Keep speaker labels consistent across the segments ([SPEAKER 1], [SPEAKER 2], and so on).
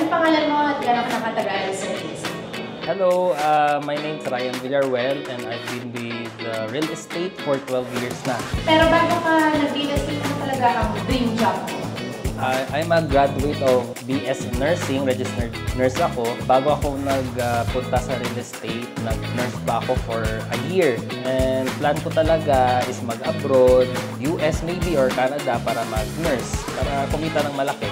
[SPEAKER 1] Anong pangalan mo at gano'n ka nakatagal sa real estate?
[SPEAKER 2] Hello, my name is Ryan Villaruel and I've been with real estate for 12 years na.
[SPEAKER 1] Pero bago ka nag-real estate, ano talaga ang dream job mo?
[SPEAKER 2] I'm a graduate of BS in Nursing, registered nurse ako. Bago ako nagpunta sa real estate, nag-nurse pa ako for a year. And plan ko talaga is mag-abroad, US maybe or Canada para mag-nurse, para kumita ng malaki.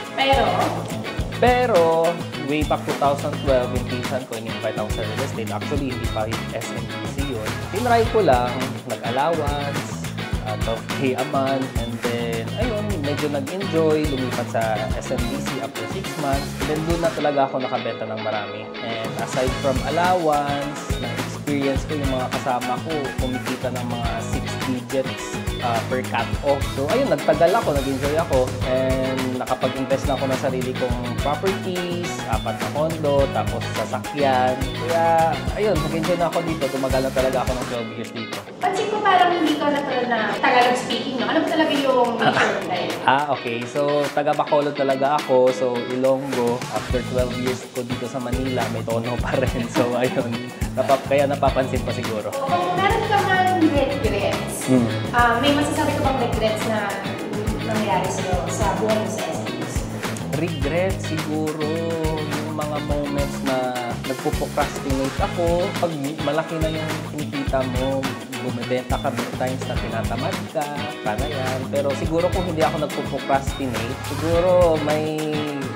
[SPEAKER 2] Pero, way back 2012, yung pinsan ko, in-invite ako sa real estate. Actually, hindi pa yung SMBC yun. Tinry ko lang, nag-allowance, out of pay a month, and then, ayun, medyo nag-enjoy, lumipat sa SMBC after 6 months. And then, doon na talaga ako nakabenta ng marami. And aside from allowance, na-experience ko yung mga kasama ko, kumikita ng mga 6 digits per cut-off. So, ayun, nagtagal ako, nag-enjoy ako, and nakapag-invest na ako ng sarili kong properties, 4 na condo, tapos sasakyan. Kaya, ayun, nag-enjoy na ako dito. Tumagal na talaga ako ng 12 years dito.
[SPEAKER 1] Pansin ko parang hindi ka natural na Tagalog speaking, no? Ano ba talaga yung nature mo?
[SPEAKER 2] Okay. So, taga Bacolod talaga ako. So, Ilonggo. After 12 years ko dito sa Manila, may tono pa rin. So, ayun. Kaya napapansin pa siguro.
[SPEAKER 1] Kung meron ka man regrets, may masasabi ka bang regrets na nangyari sa'yo sa buhay mo sa SMBC?
[SPEAKER 2] Regret siguro yung mga moments na nagpo-procrastinate ako. Pag malaki na yung kinikita mo, bumibenta ka big times na tinatamad ka, para yan. Pero siguro kung hindi ako nagpo-procrastinate, siguro may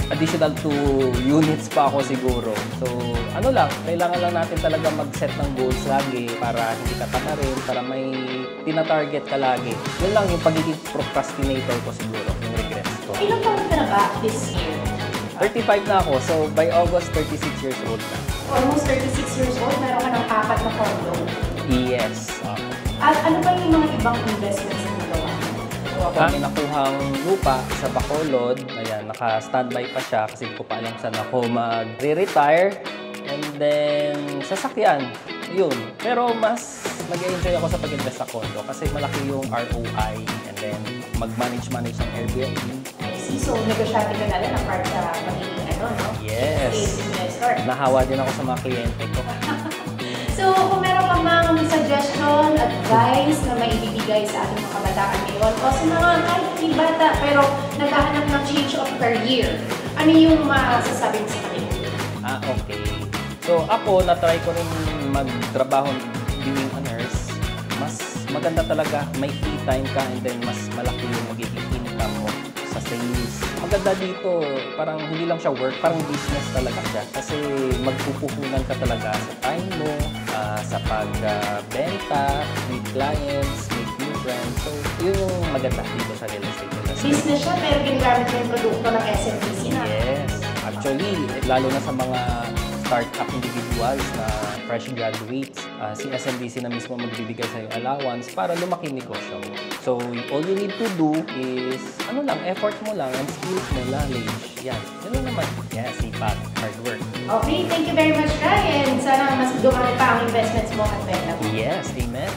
[SPEAKER 2] additional 2 units pa ako siguro. So, ano lang, kailangan lang natin talaga mag-set ng goals lagi para hindi ka tamarin, para may tina-target ka lagi. Yun lang yung pagiging procrastinator ko siguro, yung regrets ko.
[SPEAKER 1] Ilang taon ka na ba this year?
[SPEAKER 2] 35 na ako, so by August, 36 years old na.
[SPEAKER 1] Almost 36 years old, meron ka ng 4 na condo.
[SPEAKER 2] Yes.
[SPEAKER 1] At ano ba yung mga ibang investments na nagawa?
[SPEAKER 2] May nakuhang lupa sa Bacolod. Ayan, naka-standby pa siya kasi hindi ko pa alam saan ako mag-retire. And then, sasakyan. Yun. Pero mas nag-enjoy ako sa pag-invest sa condo kasi malaki yung ROI and then mag-manage ng Airbnb.
[SPEAKER 1] So, negosyante ka na rin apart sa pagiging no?
[SPEAKER 2] Yes. Nahawa din ako sa mga kliyente ko.
[SPEAKER 1] So, kung meron ka mang suggestion, advice na maibibigay sa ating mga kabataan ngayon o sa mga kahit hindi bata pero naghahanap ng change of career, ano yung masasabi mo sa kanila?
[SPEAKER 2] Okay. So, ako, na-try ko rin magtrabaho being a nurse. Mas maganda talaga, may free time ka and then mas malaki yung magiging income mo sa sales. Maganda dito, parang hindi lang siya work, parang business talaga siya. Kasi magpupuhunan ka talaga sa time mo, sa pagbenta, meet clients, make new friends. So, yun yung maganda dito sa real estate industry.
[SPEAKER 1] Business siya, pero ginagamit mo yung produkto ng SMBC na.
[SPEAKER 2] Yes. Actually, lalo na sa mga startup individuals na fresh graduates, si SMBC na mismo magbibigay sa'yo allowance para lumaki negosyo mo. So, all you need to do is, effort mo lang, and skills mo, knowledge. Yan. Yan naman. Yeah, sipag, hard work.
[SPEAKER 1] Okay, thank you very much, Ryan. Sana mas dumami pa ang investments mo at benta mo.
[SPEAKER 2] Yes, amen.